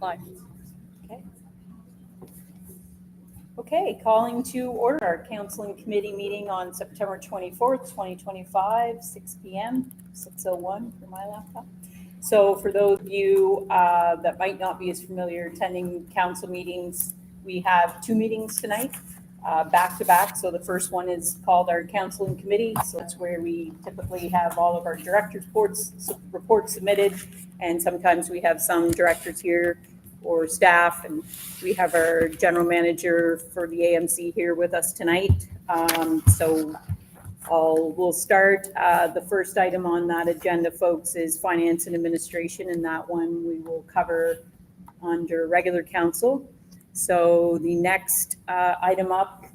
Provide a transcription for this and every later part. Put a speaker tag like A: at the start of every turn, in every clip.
A: Live.
B: Okay. Okay, calling to order our Council and Committee meeting on September 24th, 2025, 6 p.m., 6:01 for my laptop. So for those of you that might not be as familiar attending council meetings, we have two meetings tonight, back to back. So the first one is called our Council and Committee. So that's where we typically have all of our directors' reports submitted. And sometimes we have some directors here or staff, and we have our general manager for the AMC here with us tonight. We'll start. The first item on that agenda, folks, is finance and administration, and that one we will cover under regular council. So the next item up,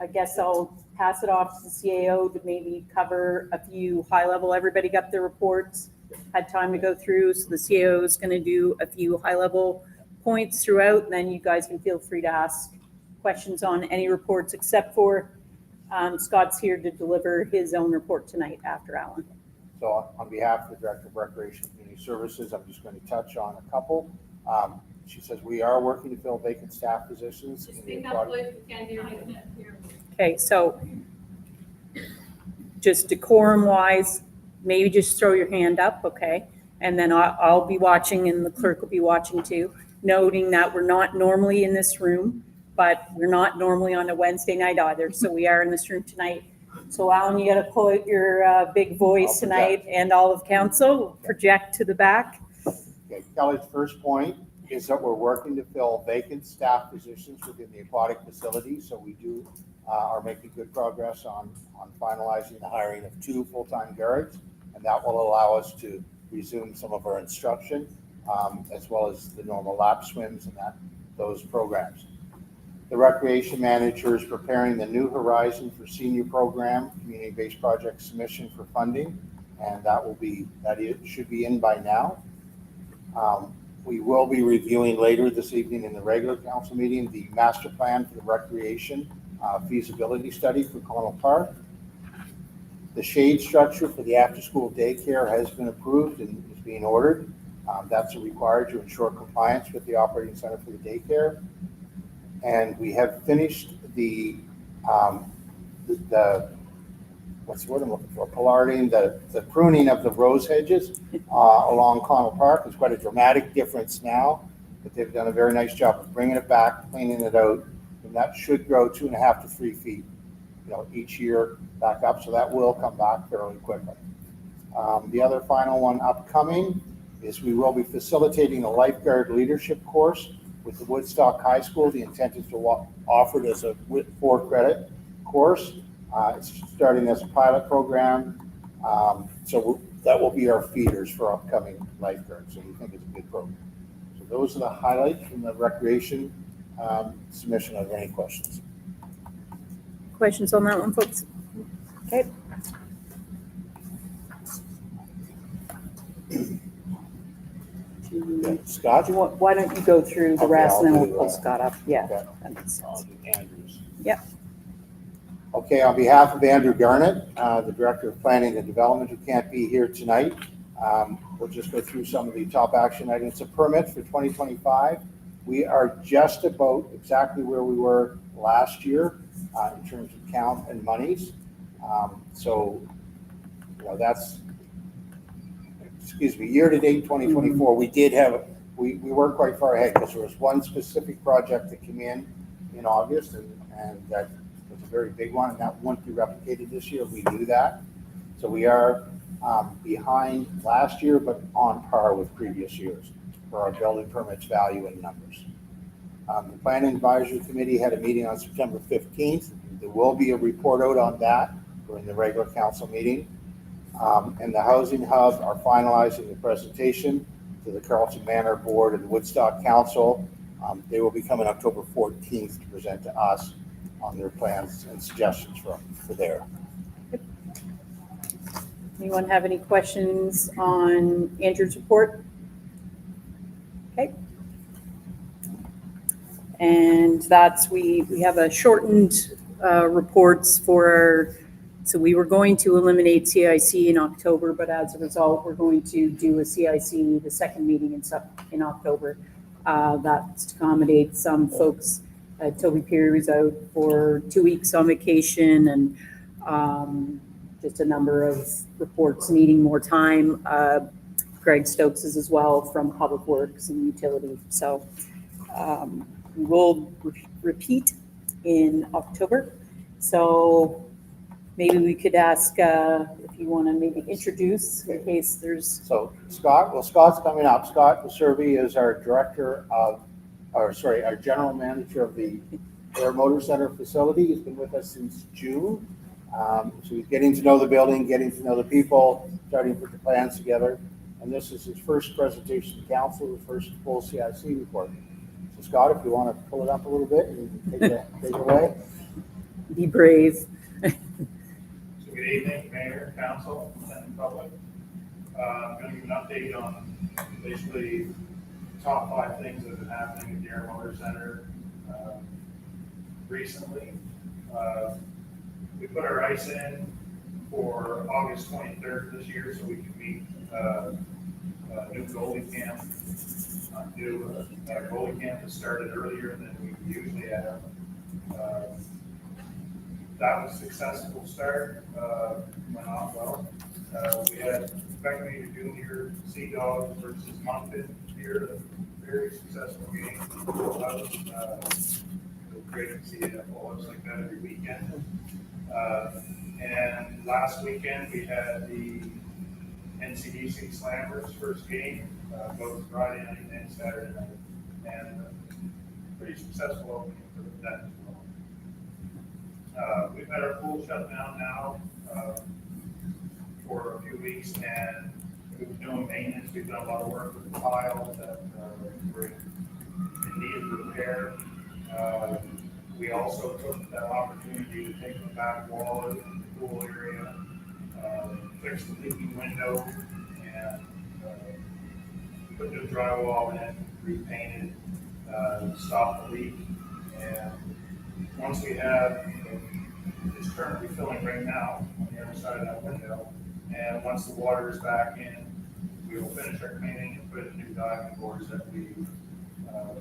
B: I guess I'll pass it off to the CAO to maybe cover a few high level. Everybody got their reports, had time to go through. So the CAO is going to do a few high level points throughout, and then you guys can feel free to ask questions on any reports except for Scott's here to deliver his own report tonight after Alan.
C: So on behalf of the Director of Recreation and Community Services, I'm just going to touch on a couple. She says we are working to fill vacant staff positions.
B: Okay, so just decorum wise, maybe just throw your hand up, okay? And then I'll be watching and the clerk will be watching too, noting that we're not normally in this room, but we're not normally on a Wednesday night either. So we are in this room tonight. So Alan, you got to pull out your big voice tonight, and all of council project to the back.
C: Okay, Kelly's first point is that we're working to fill vacant staff positions within the aquatic facility. So we are making good progress on finalizing the hiring of 2 full-time guards, and that will allow us to resume some of our instruction, as well as the normal lap swims and those programs. The recreation manager is preparing the New Horizon for Senior Program community-based project submission for funding, and it should be in by now. We will be reviewing later this evening in the regular council meeting the master plan for the recreation feasibility study for Connell Park. The shade structure for the after-school daycare has been approved and is being ordered. That's required to ensure compliance with the operating center for the daycare. And we have finished the what's the word I'm looking for? Pollarding, the pruning of the rose hedges along Connell Park. It's quite a dramatic difference now, but they've done a very nice job of bringing it back, cleaning it out, and that should grow 2.5 to 3 feet, each year back up. So that will come back fairly quickly. The other final one upcoming is we will be facilitating a lifeguard leadership course with the Woodstock High School. The intent is to offer it as a 4-credit course. It's starting as a pilot program. So that will be our feeders for upcoming lifeguards. So we think it's a good program. So those are the highlights from the recreation submission. Are there any questions?
B: Questions on that one, folks? Okay.
C: Scott?
B: Why don't you go through the rest, and then we'll pull Scott up. Yeah,
C: okay.
B: That makes sense.
C: I'll do Andrews.
B: Yep.
C: Okay, on behalf of Andrew Garnett, the Director of Planning and Development, who can't be here tonight, we'll just go through some of the top action items. It's a permit for 2025. We are just about exactly where we were last year in terms of count and monies. That's, year to date 2024, we were quite far ahead because there was one specific project that came in August, and that was a very big one, and that won't be replicated this year. We knew that. So we are behind last year, but on par with previous years for our building permits value and numbers. The Planning Advisory Committee had a meeting on September 15th. There will be a report out on that during the regular council meeting. And the Housing Hub are finalizing the presentation to the Carlton Manor Board and the Woodstock Council. They will be coming October 14th to present to us on their plans and suggestions for there.
B: Anyone have any questions on Andrew's report? Okay. And that's, we have a shortened reports for, so we were going to eliminate CIC in October, but as a result, we're going to do a CIC, the second meeting in October. That's to accommodate some folks. Toby Perry was out for 2 weeks on vacation, and just a number of reports needing more time. Greg Stokes is as well from Public Works and Utility. So we will repeat in October. So maybe we could ask if you want to maybe introduce in case there's.
C: So Scott's coming up. Scott Serby is our our general manager of the Air Motor Center facility. He's been with us since June. So he's getting to know the building, getting to know the people, starting to put the plans together. And this is his first presentation to council, the first full CIC report. So Scott, if you want to pull it up a little bit and take it away.
B: Be brave.
A: So good evening, Mayor, Council, and public. I'm going to give an update on basically top 5 things that have been happening at the Air Motor Center recently. We put our ice in for August 23rd this year so we can meet a new goalie camp. Goalie camp that started earlier than we usually have. That was a successful start, went off well. We had Beckmeyer Junior Sea Dogs versus Moncton here, a very successful game. It was great to see it looks like that every weekend. And last weekend we had the NCDC Slammers first game, both Friday night and Saturday night, and pretty successful opening for that as well. We've had our pool shut down now for a few weeks, and we've been doing maintenance. We've done a lot of work with the tiles that were in need of repair. We also took that opportunity to take the back wall of the pool area, fix the leaking window, and put new drywall in, repainted, stop the leak. And once we have, it's currently filling right now on the other side of that window, and once the water is back in, we will finish our cleaning and put in new diving boards that we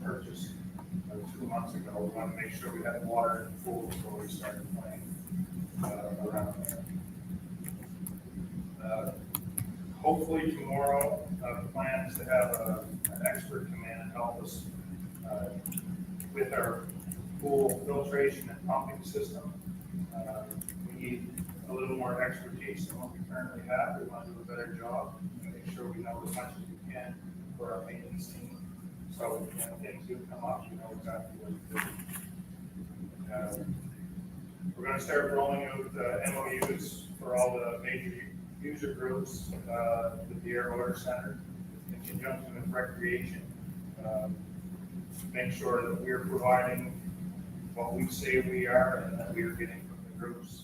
A: purchased 2 months ago. We want to make sure we have water in the pool before we start playing around there. Hopefully tomorrow, the plan is to have an expert come in and help us with our pool filtration and pumping system. We need a little more expertise than what we currently have. We want to do a better job and make sure we know as much as we can for our maintenance team. So when things do come up, we know exactly what to do. We're going to start rolling out MOUs for all the major user groups with the Air Motor Center in conjunction with recreation. Make sure that we're providing what we say we are and that we are getting from the groups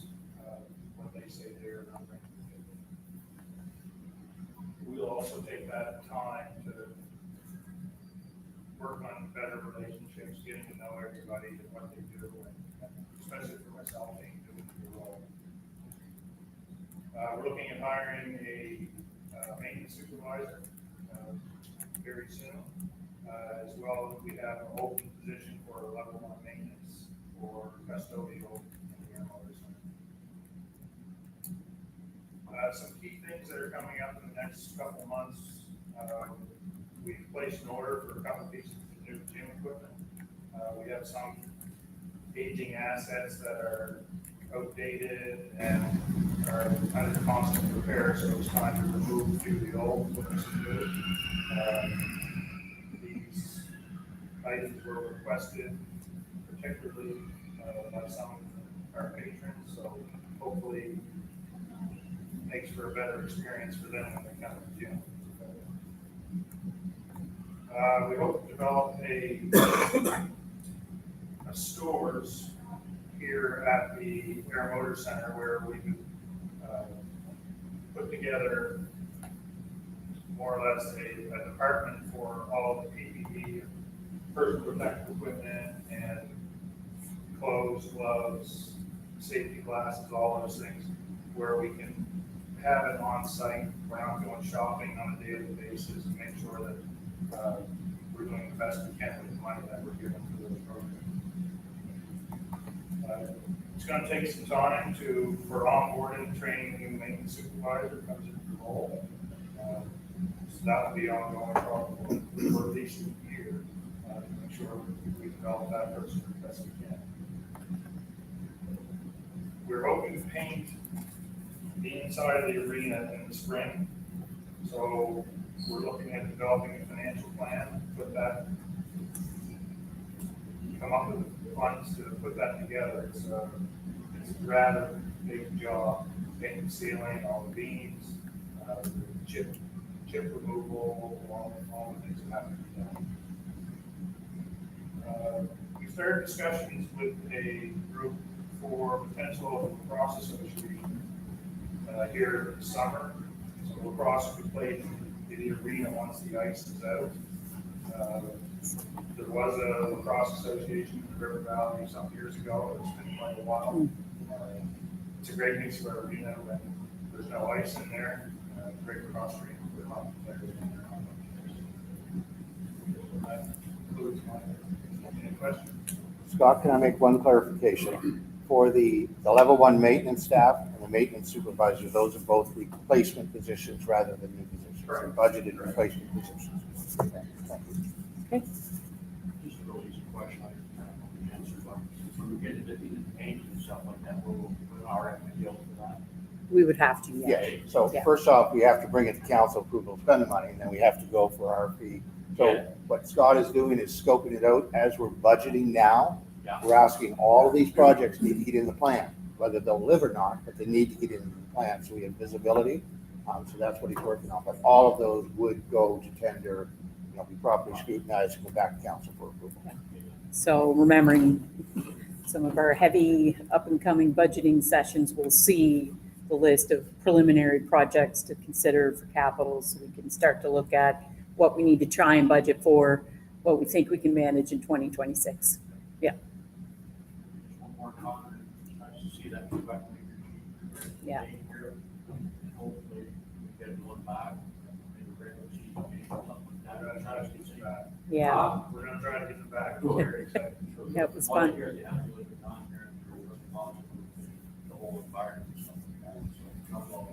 A: what they say they are not bringing to the table. We'll also take that time to work on better relationships, getting to know everybody and what they do, and especially for myself, being doing the role. We're looking at hiring a maintenance supervisor very soon, as well as we have an open position for a level 1 maintenance for custodial in the Air Motor Center. Some key things that are coming up in the next couple months. We've placed an order for a couple pieces of new gym equipment. We have some aging assets that are outdated and are under constant repair, so it's time to remove a few of the old, put some new. These items were requested particularly by some of our patrons, so hopefully makes for a better experience for them when they come to the gym. We hope to develop a stores here at the Air Motor Center where we can put together more or less a department for all the PPE, personal protective equipment, and clothes, gloves, safety glasses, all those things, where we can have it on site. We're not going shopping on a daily basis and make sure that we're doing the best we It's gonna take some time for onboarding and training the new maintenance supervisor comes into the role. So that will be ongoing probably for at least a year, to make sure we develop that person as best we can. We're hoping to paint the inside of the arena in the spring. So we're looking at developing a financial plan, put that, come up with the funds to put that together. It's a rather big job, painting the ceiling, all the beams, chip removal, all the things that have to be done. We started discussions with a group for potential lacrosse association here this summer. So lacrosse will be played in the arena once the ice is out. There was a lacrosse association in the River Valley some years ago. It's been quite a while. It's a great use of our arena when there's no ice in there. Great cross training for hockey players and their hockey players. That concludes any questions?
C: Scott, can I make one clarification? For the level one maintenance staff and the maintenance supervisor, those are both replacement positions rather than new positions. They're budgeted replacement positions.
B: Okay.
D: Just a really easy question, I don't know the answer, but when we get into the paint and stuff like that, we'll our deal for that.
B: We would have to,
C: Yeah, so
B: Yeah.
C: first off, we have to bring it to council approval, spend the money, and then we have to go for RFP. So what Scott is doing is scoping it out as we're budgeting now.
D: Yeah.
C: We're asking all of these projects need to get in the plan, whether they'll live or not, but they need to get in the plan, so we have visibility. So that's what he's working on, but all of those would go to tender, be properly scrutinized and go back to council for approval.
B: So remembering some of our heavy up-and-coming budgeting sessions, we'll see the list of preliminary projects to consider for capital, so we can start to look at what we need to try and budget for, what we think we can manage in 2026.
D: Just one more comment, nice to see that go back.
B: Yeah.
D: Hopefully, we get to look back, maybe regular season, maybe something like
A: We're
D: that.
A: gonna try to get it back.
B: Yeah,
A: We're gonna try to get it back. We're very excited.
B: Yeah, it was
D: Well,
B: fun.
D: here, yeah, you live in on here, and you're responsible for the whole environment and stuff like that, so, not all.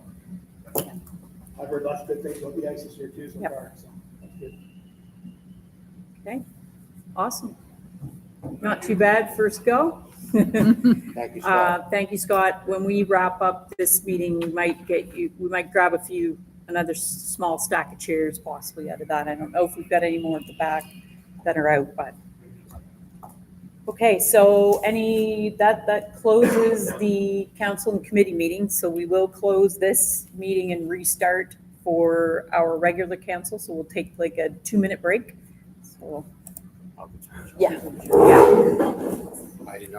E: I've heard lots of good things about the ice this year too so
B: Yep.
E: far, so that's good.
B: okay, awesome. Not too bad, first go.
C: Thank you, Scott.
B: Thank you, Scott. When we wrap up this meeting, we might grab another small stack of chairs possibly out of that. I don't know if we've got any more at the back that are out, but. Okay, so that closes the council and committee meeting. So we will close this meeting and restart for our regular council. So we'll take like a 2-minute break. So, yeah.
C: I did not